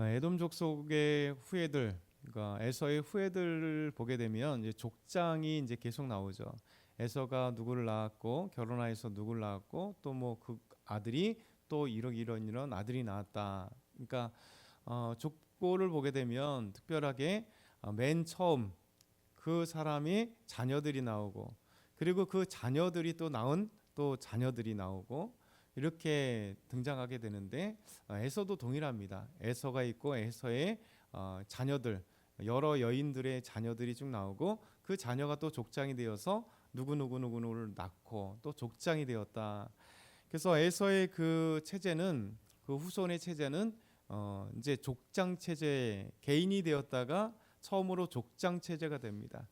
에돔 족속의 후예들, 그러니까 에서의 후예들을 보게 되면 이제 족장이 이제 계속 나오죠. 에서가 누구를 낳았고 결혼하여서 누구를 낳았고 또 뭐 그 아들이 또 이런 아들이 낳았다. 그러니까 족보를 보게 되면 특별하게 맨 처음 그 사람이 자녀들이 나오고 그리고 그 자녀들이 또 낳은 또 자녀들이 나오고 이렇게 등장하게 되는데 에서도 동일합니다. 에서가 있고 에서의 자녀들 여러 여인들의 자녀들이 쭉 나오고 그 자녀가 또 족장이 되어서 누구누구누구를 낳고 또 족장이 되었다. 그래서 에서의 그 체제는 그 후손의 체제는 이제 족장 체제 개인이 되었다가 처음으로 족장 체제가 됩니다.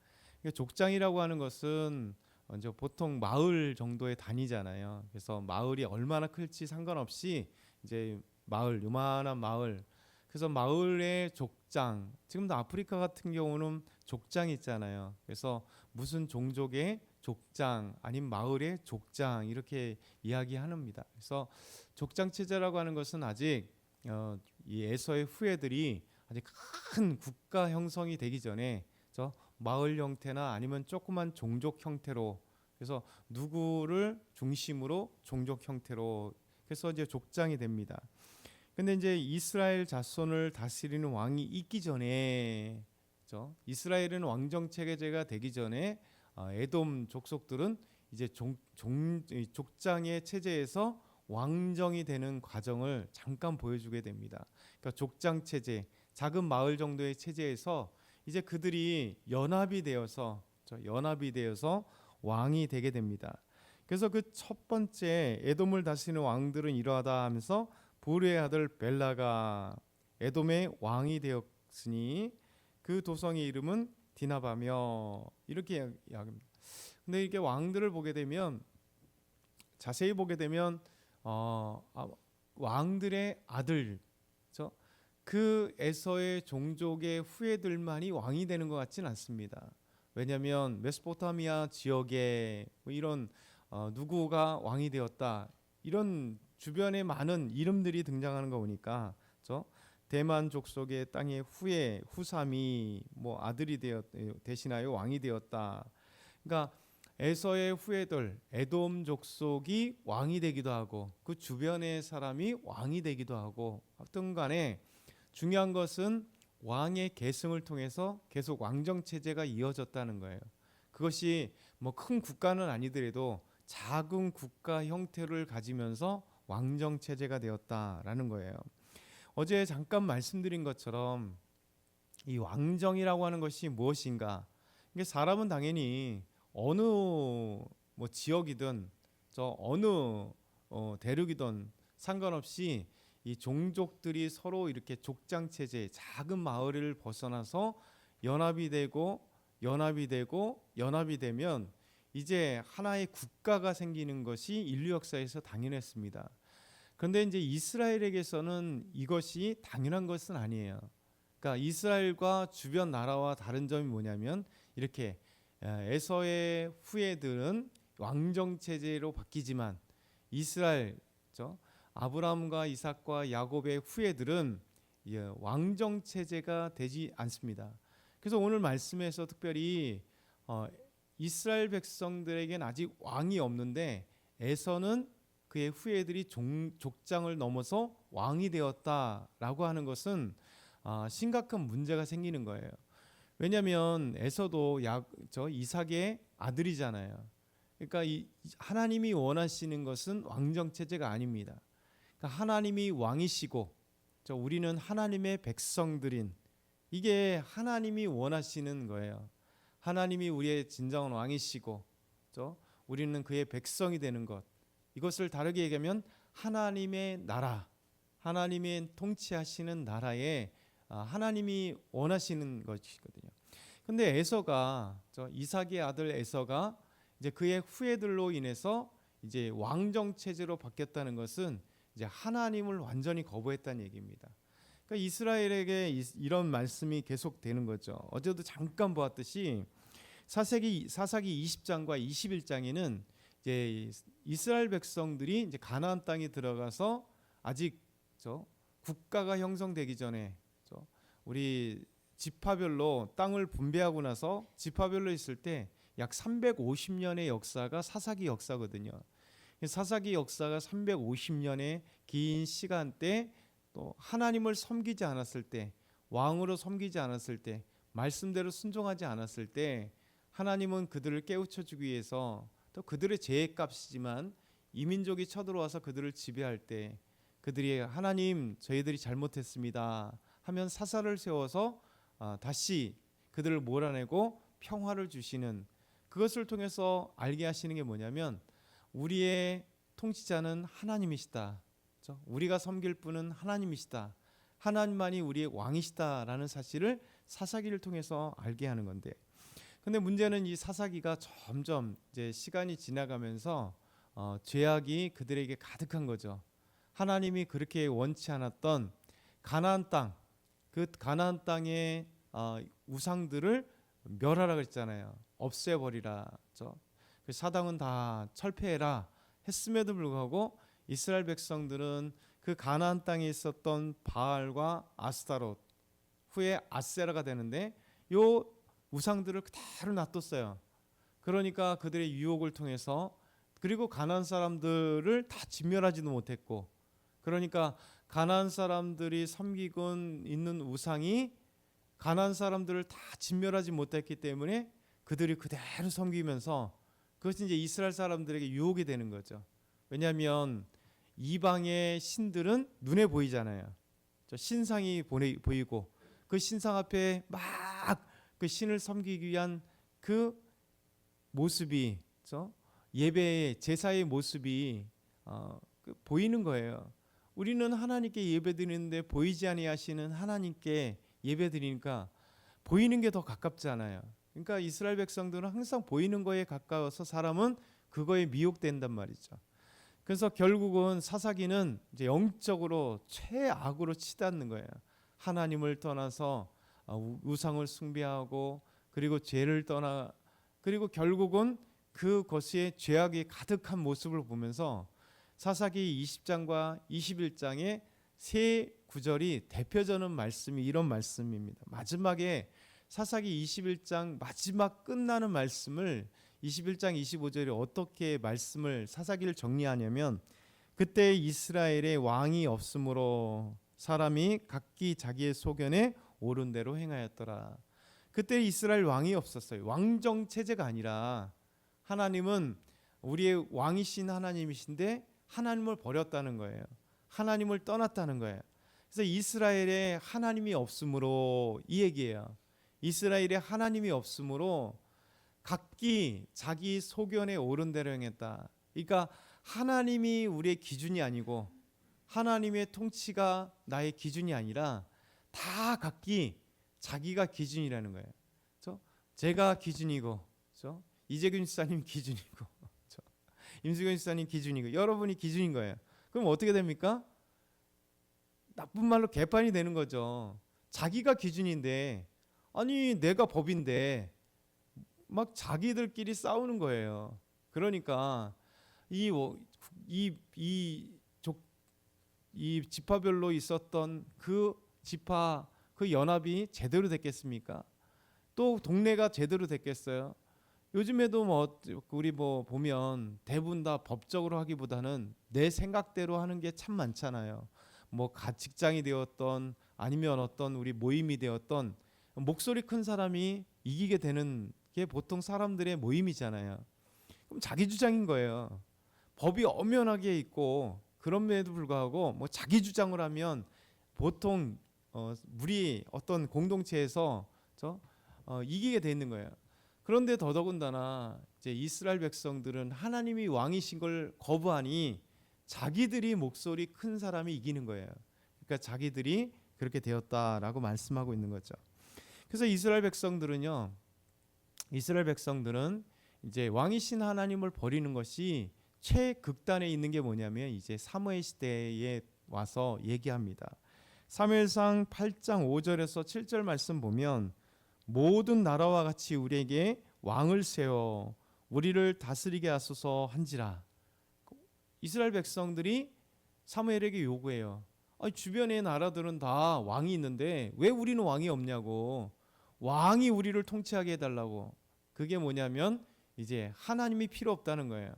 족장이라고 하는 것은 이제 보통 마을 정도의 단위잖아요. 그래서 마을이 얼마나 클지 상관없이 이제 마을 요만한 마을 그래서 마을의 족장 지금도 아프리카 같은 경우는 족장이 있잖아요. 그래서 무슨 종족의 족장 아닌 마을의 족장 이렇게 이야기합니다. 그래서 족장 체제라고 하는 것은 아직 이 에서의 후예들이 아직 큰 국가 형성이 되기 전에 저 마을 형태나 아니면 조그만 종족 형태로 그래서 누구를 중심으로 종족 형태로 그래서 이제 족장이 됩니다. 근데 이제 이스라엘 자손을 다스리는 왕이 있기 전에 그렇죠? 이스라엘은 왕정 체제가 되기 전에 에돔 족속들은 이제 족장의 체제에서 왕정이 되는 과정을 잠깐 보여주게 됩니다. 그러니까 족장 체제, 작은 마을 정도의 체제에서 이제 그들이 연합이 되어서 왕이 되게 됩니다. 그래서 그 첫 번째 에돔을 다스리는 왕들은 이러하다 하면서 보르의 아들 벨라가 에돔의 왕이 되었으니 그 도성의 이름은 디나바며 이렇게 이야기합니다. 근데 이렇게 왕들을 보게 되면 자세히 보게 되면 왕들의 아들 그 에서의 종족의 후예들만이 왕이 되는 것 같지는 않습니다. 왜냐하면 메소포타미아 지역에 뭐 이런 누구가 왕이 되었다 이런 주변에 많은 이름들이 등장하는 거 보니까 대만 족속의 땅의 후삼이 뭐 아들이 대신하여 왕이 되었다. 그러니까 에서의 후예들 에돔 족속이 왕이 되기도 하고 그 주변의 사람이 왕이 되기도 하고 하여튼 간에 중요한 것은 왕의 계승을 통해서 계속 왕정 체제가 이어졌다는 거예요. 그것이 뭐 큰 국가는 아니더라도 작은 국가 형태를 가지면서 왕정 체제가 되었다라는 거예요. 어제 잠깐 말씀드린 것처럼 이 왕정이라고 하는 것이 무엇인가? 이게 사람은 당연히 어느 뭐 지역이든 어느 대륙이든 상관없이 이 종족들이 서로 이렇게 족장 체제, 작은 마을을 벗어나서 연합이 되면 이제 하나의 국가가 생기는 것이 인류 역사에서 당연했습니다. 그런데 이제 이스라엘에게서는 이것이 당연한 것은 아니에요. 그러니까 이스라엘과 주변 나라와 다른 점이 뭐냐면 이렇게 에서의 후예들은 왕정 체제로 바뀌지만 이스라엘 아브라함과 이삭과 야곱의 후예들은 왕정 체제가 되지 않습니다. 그래서 오늘 말씀에서 특별히 이스라엘 백성들에겐 아직 왕이 없는데 에서는 그의 후예들이 족장을 넘어서 왕이 되었다라고 하는 것은 심각한 문제가 생기는 거예요. 왜냐하면 에서도 이삭의 아들이잖아요. 그러니까 하나님이 원하시는 것은 왕정 체제가 아닙니다. 그러니까 하나님이 왕이시고 우리는 하나님의 백성들인 이게 하나님이 원하시는 거예요. 하나님이 우리의 진정한 왕이시고 우리는 그의 백성이 되는 것. 이것을 다르게 얘기하면 하나님의 나라, 하나님의 통치하시는 나라에 하나님이 원하시는 것이거든요. 근데 에서가 이삭의 아들 에서가 이제 그의 후예들로 인해서 이제 왕정 체제로 바뀌었다는 것은 이제 하나님을 완전히 거부했다는 얘기입니다. 그러니까 이스라엘에게 이런 말씀이 계속되는 거죠. 어제도 잠깐 보았듯이 사사기 20장과 21장에는 이제 이스라엘 백성들이 이제 가나안 땅에 들어가서 아직 국가가 형성되기 전에 우리 지파별로 땅을 분배하고 나서 지파별로 있을 때 약 350년의 역사가 사사기 역사거든요. 사사기 역사가 350년의 긴 시간대, 또 하나님을 섬기지 않았을 때, 왕으로 섬기지 않았을 때, 말씀대로 순종하지 않았을 때 하나님은 그들을 깨우쳐 주기 위해서 또 그들의 죄의 값이지만 이민족이 쳐들어와서 그들을 지배할 때 그들이 하나님 저희들이 잘못했습니다 하면 사사를 세워서 다시 그들을 몰아내고 평화를 주시는, 그것을 통해서 알게 하시는 게 뭐냐면 우리의 통치자는 하나님이시다. 그렇죠? 우리가 섬길 분은 하나님이시다. 하나님만이 우리의 왕이시다라는 사실을 사사기를 통해서 알게 하는 건데, 근데 문제는 이 사사기가 점점 이제 시간이 지나가면서 죄악이 그들에게 가득한 거죠. 하나님이 그렇게 원치 않았던 가나안 땅, 그 가나안 땅의 우상들을 멸하라 그랬잖아요. 없애버리라. 그 사당은 다 철폐해라 했음에도 불구하고 이스라엘 백성들은 그 가나안 땅에 있었던 바알과 아스타롯, 후에 아세라가 되는데 요 우상들을 그대로 놔뒀어요. 그러니까 그들의 유혹을 통해서, 그리고 가나안 사람들을 다 진멸하지도 못했고, 그러니까 가나안 사람들이 섬기고 있는 우상이 가나안 사람들을 다 진멸하지 못했기 때문에 그들이 그대로 섬기면서 그것이 이제 이스라엘 사람들에게 유혹이 되는 거죠. 왜냐하면 이방의 신들은 눈에 보이잖아요. 신상이 보이고 그 신상 앞에 막 그 신을 섬기기 위한 그 모습이, 예배의 제사의 모습이 보이는 거예요. 우리는 하나님께 예배드리는데 보이지 아니하시는 하나님께 예배드리니까 보이는 게 더 가깝잖아요. 그러니까 이스라엘 백성들은 항상 보이는 거에 가까워서 사람은 그거에 미혹된단 말이죠. 그래서 결국은 사사기는 이제 영적으로 최악으로 치닫는 거예요. 하나님을 떠나서 우상을 숭배하고, 그리고 죄를 떠나, 그리고 결국은 그것의 죄악이 가득한 모습을 보면서 사사기 20장과 21장의 세 구절이 대표되는 말씀이 이런 말씀입니다. 마지막에 사사기 21장 마지막 끝나는 말씀을 21장 25절에 어떻게 말씀을 사사기를 정리하냐면, 그때 이스라엘에 왕이 없으므로 사람이 각기 자기의 소견에 옳은 대로 행하였더라. 그때 이스라엘 왕이 없었어요. 왕정 체제가 아니라 하나님은 우리의 왕이신 하나님이신데 하나님을 버렸다는 거예요. 하나님을 떠났다는 거예요. 그래서 이스라엘에 하나님이 없으므로, 이 얘기예요. 이스라엘에 하나님이 없으므로 각기 자기 소견에 옳은 대로 행했다. 그러니까 하나님이 우리의 기준이 아니고 하나님의 통치가 나의 기준이 아니라 다 각기 자기가 기준이라는 거예요. 그렇죠? 제가 기준이고, 그렇죠? 이재균 지사님 기준이고, 그렇죠? 임수경 지사님 기준이고, 여러분이 기준인 거예요. 그럼 어떻게 됩니까? 나쁜 말로 개판이 되는 거죠. 자기가 기준인데, 아니 내가 법인데 막 자기들끼리 싸우는 거예요. 그러니까 이 지파별로 있었던 그 지파, 그 연합이 제대로 됐겠습니까? 또 동네가 제대로 됐겠어요? 요즘에도 우리 보면 대부분 다 법적으로 하기보다는 내 생각대로 하는 게 참 많잖아요. 직장이 되었던 아니면 어떤 우리 모임이 되었던 목소리 큰 사람이 이기게 되는 게 보통 사람들의 모임이잖아요. 그럼 자기 주장인 거예요. 법이 엄연하게 있고 그럼에도 불구하고 자기 주장을 하면 보통 우리 어떤 공동체에서 이기게 돼 있는 거예요. 그런데 더더군다나 이제 이스라엘 백성들은 하나님이 왕이신 걸 거부하니 자기들이 목소리 큰 사람이 이기는 거예요. 그러니까 자기들이 그렇게 되었다라고 말씀하고 있는 거죠. 그래서 이스라엘 백성들은 이제 왕이신 하나님을 버리는 것이 최극단에 있는 게 뭐냐면 이제 사무엘 시대에 와서 얘기합니다. 사무엘상 8장 5절에서 7절 말씀 보면, 모든 나라와 같이 우리에게 왕을 세워 우리를 다스리게 하소서 한지라. 이스라엘 백성들이 사무엘에게 요구해요. 아니, 주변의 나라들은 다 왕이 있는데 왜 우리는 왕이 없냐고. 왕이 우리를 통치하게 해달라고. 그게 뭐냐면 이제 하나님이 필요 없다는 거예요.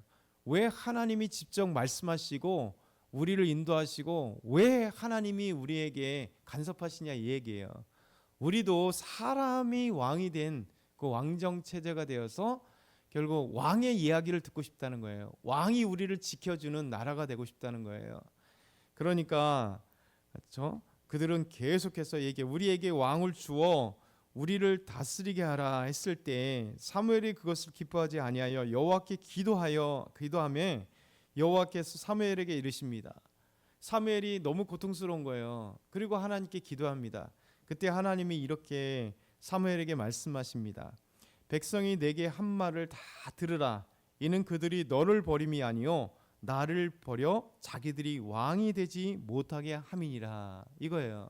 왜 하나님이 직접 말씀하시고 우리를 인도하시고 왜 하나님이 우리에게 간섭하시냐 이 얘기예요. 우리도 사람이 왕이 된 그 왕정 체제가 되어서 결국 왕의 이야기를 듣고 싶다는 거예요. 왕이 우리를 지켜주는 나라가 되고 싶다는 거예요. 그러니까 그렇죠? 그들은 계속해서 우리에게 왕을 주어 우리를 다스리게 하라 했을 때 사무엘이 그것을 기뻐하지 아니하여 여호와께 기도하며 여호와께서 사무엘에게 이르십니다. 사무엘이 너무 고통스러운 거예요. 그리고 하나님께 기도합니다. 그때 하나님이 이렇게 사무엘에게 말씀하십니다. 백성이 내게 한 말을 다 들으라. 이는 그들이 너를 버림이 아니요 나를 버려 자기들이 왕이 되지 못하게 함이니라. 이거예요.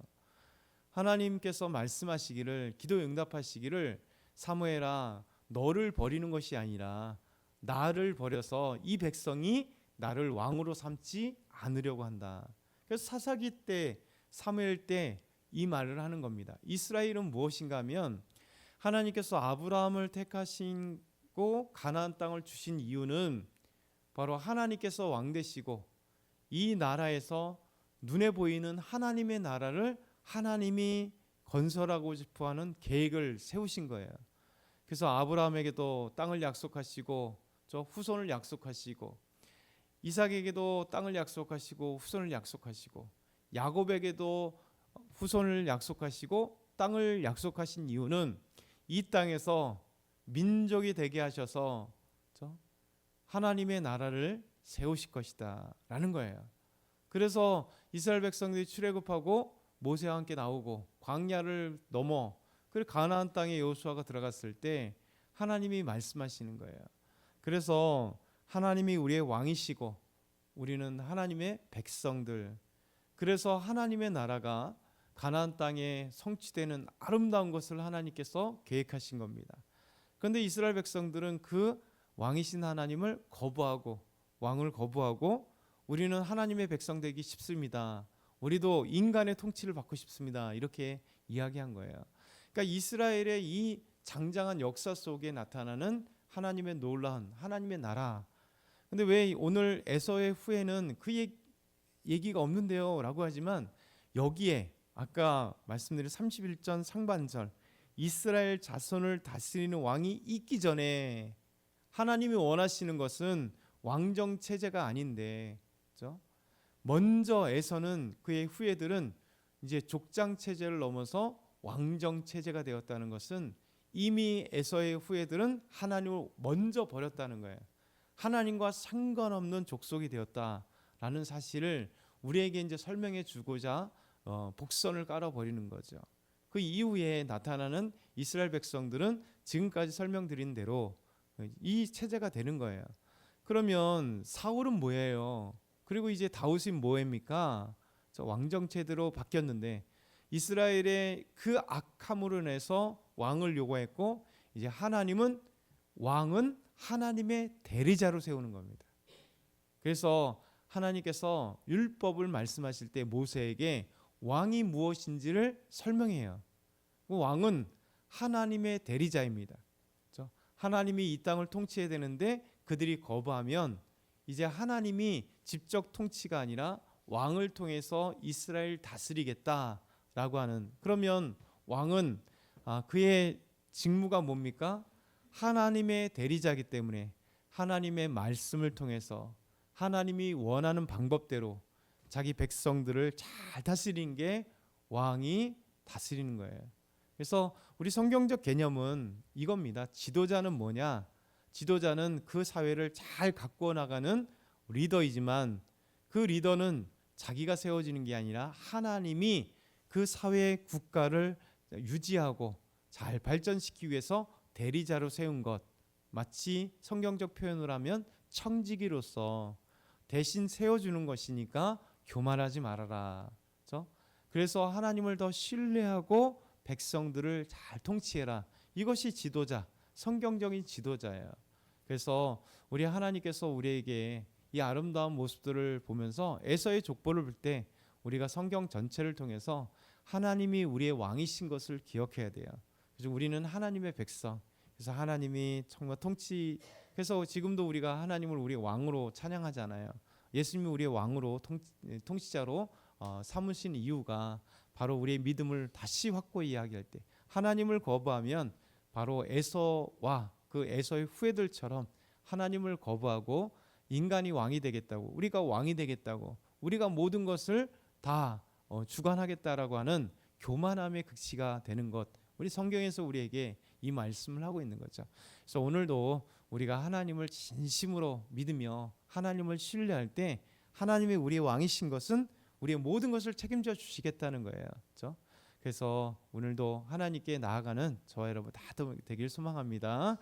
하나님께서 말씀하시기를, 기도 응답하시기를, 사무엘아 너를 버리는 것이 아니라 나를 버려서 이 백성이 나를 왕으로 삼지 않으려고 한다. 그래서 사사기 때, 사무엘 때 이 말을 하는 겁니다. 이스라엘은 무엇인가 하면 하나님께서 아브라함을 택하시고 가나안 땅을 주신 이유는 바로 하나님께서 왕 되시고 이 나라에서 눈에 보이는 하나님의 나라를 하나님이 건설하고 싶어하는 계획을 세우신 거예요. 그래서 아브라함에게도 땅을 약속하시고 저 후손을 약속하시고 이삭에게도 땅을 약속하시고 후손을 약속하시고 야곱에게도 후손을 약속하시고 땅을 약속하신 이유는 이 땅에서 민족이 되게 하셔서 하나님의 나라를 세우실 것이다 라는 거예요. 그래서 이스라엘 백성들이 출애굽하고 모세와 함께 나오고 광야를 넘어 그리고 가나안 땅에 여호수아가 들어갔을 때 하나님이 말씀하시는 거예요. 그래서 하나님이 우리의 왕이시고 우리는 하나님의 백성들. 그래서 하나님의 나라가 가나안 땅에 성취되는 아름다운 것을 하나님께서 계획하신 겁니다. 그런데 이스라엘 백성들은 그 왕이신 하나님을 거부하고 왕을 거부하고 우리는 하나님의 백성 되기 쉽습니다. 우리도 인간의 통치를 받고 싶습니다. 이렇게 이야기한 거예요. 그러니까 이스라엘의 이 장장한 역사 속에 나타나는 하나님의 놀라운 하나님의 나라. 근데 왜 오늘 에서의 후에는 그 얘기가 없는데요 라고 하지만 여기에 아까 말씀드린 31절 상반절 이스라엘 자손을 다스리는 왕이 있기 전에 하나님이 원하시는 것은 왕정 체제가 아닌데 그렇죠? 먼저 에서는 그의 후예들은 이제 족장 체제를 넘어서 왕정 체제가 되었다는 것은 이미 에서의 후예들은 하나님을 먼저 버렸다는 거예요. 하나님과 상관없는 족속이 되었다라는 사실을 우리에게 이제 설명해 주고자 복선을 깔아버리는 거죠. 그 이후에 나타나는 이스라엘 백성들은 지금까지 설명드린 대로 이 체제가 되는 거예요. 그러면 사울은 뭐예요? 그리고 이제 다윗은 뭐입니까? 왕정 체제로 바뀌었는데 이스라엘의 그 악함으로 인해서 왕을 요구했고 이제 하나님은 왕은 하나님의 대리자로 세우는 겁니다. 그래서 하나님께서 율법을 말씀하실 때 모세에게 왕이 무엇인지를 설명해요. 왕은 하나님의 대리자입니다. 그렇죠? 하나님이 이 땅을 통치해야 되는데 그들이 거부하면 이제 하나님이 직접 통치가 아니라 왕을 통해서 이스라엘 다스리겠다라고 하는. 그러면 왕은 그의 직무가 뭡니까? 하나님의 대리자이기 때문에 하나님의 말씀을 통해서 하나님이 원하는 방법대로 자기 백성들을 잘 다스리는 게 왕이 다스리는 거예요. 그래서 우리 성경적 개념은 이겁니다. 지도자는 뭐냐? 지도자는 그 사회를 잘 가꾸어 나가는 리더이지만 그 리더는 자기가 세워지는 게 아니라 하나님이 그 사회 국가를 유지하고 잘 발전시키기 위해서 대리자로 세운 것. 마치 성경적 표현을 하면 청지기로서 대신 세워주는 것이니까 교만하지 말아라. 그렇죠? 그래서 하나님을 더 신뢰하고 백성들을 잘 통치해라. 이것이 지도자, 성경적인 지도자예요. 그래서 우리 하나님께서 우리에게 이 아름다운 모습들을 보면서 에서의 족보를 볼 때 우리가 성경 전체를 통해서 하나님이 우리의 왕이신 것을 기억해야 돼요. 그래서 우리는 하나님의 백성. 그래서 하나님이 정말 그래서 지금도 우리가 하나님을 우리의 왕으로 찬양하잖아요. 예수님이 우리의 왕으로 통치자로 삼으신 이유가 바로 우리의 믿음을 다시 확고히 이야기할 때, 하나님을 거부하면 바로 에서와 그 에서의 후예들처럼 하나님을 거부하고 인간이 왕이 되겠다고, 우리가 왕이 되겠다고, 우리가 모든 것을 다 주관하겠다라고 하는 교만함의 극치가 되는 것, 우리 성경에서 우리에게 이 말씀을 하고 있는 거죠. 그래서 오늘도 우리가 하나님을 진심으로 믿으며 하나님을 신뢰할 때, 하나님이 우리의 왕이신 것은 우리의 모든 것을 책임져 주시겠다는 거예요. 그렇죠? 그래서 오늘도 하나님께 나아가는 저와 여러분 다 되길 소망합니다.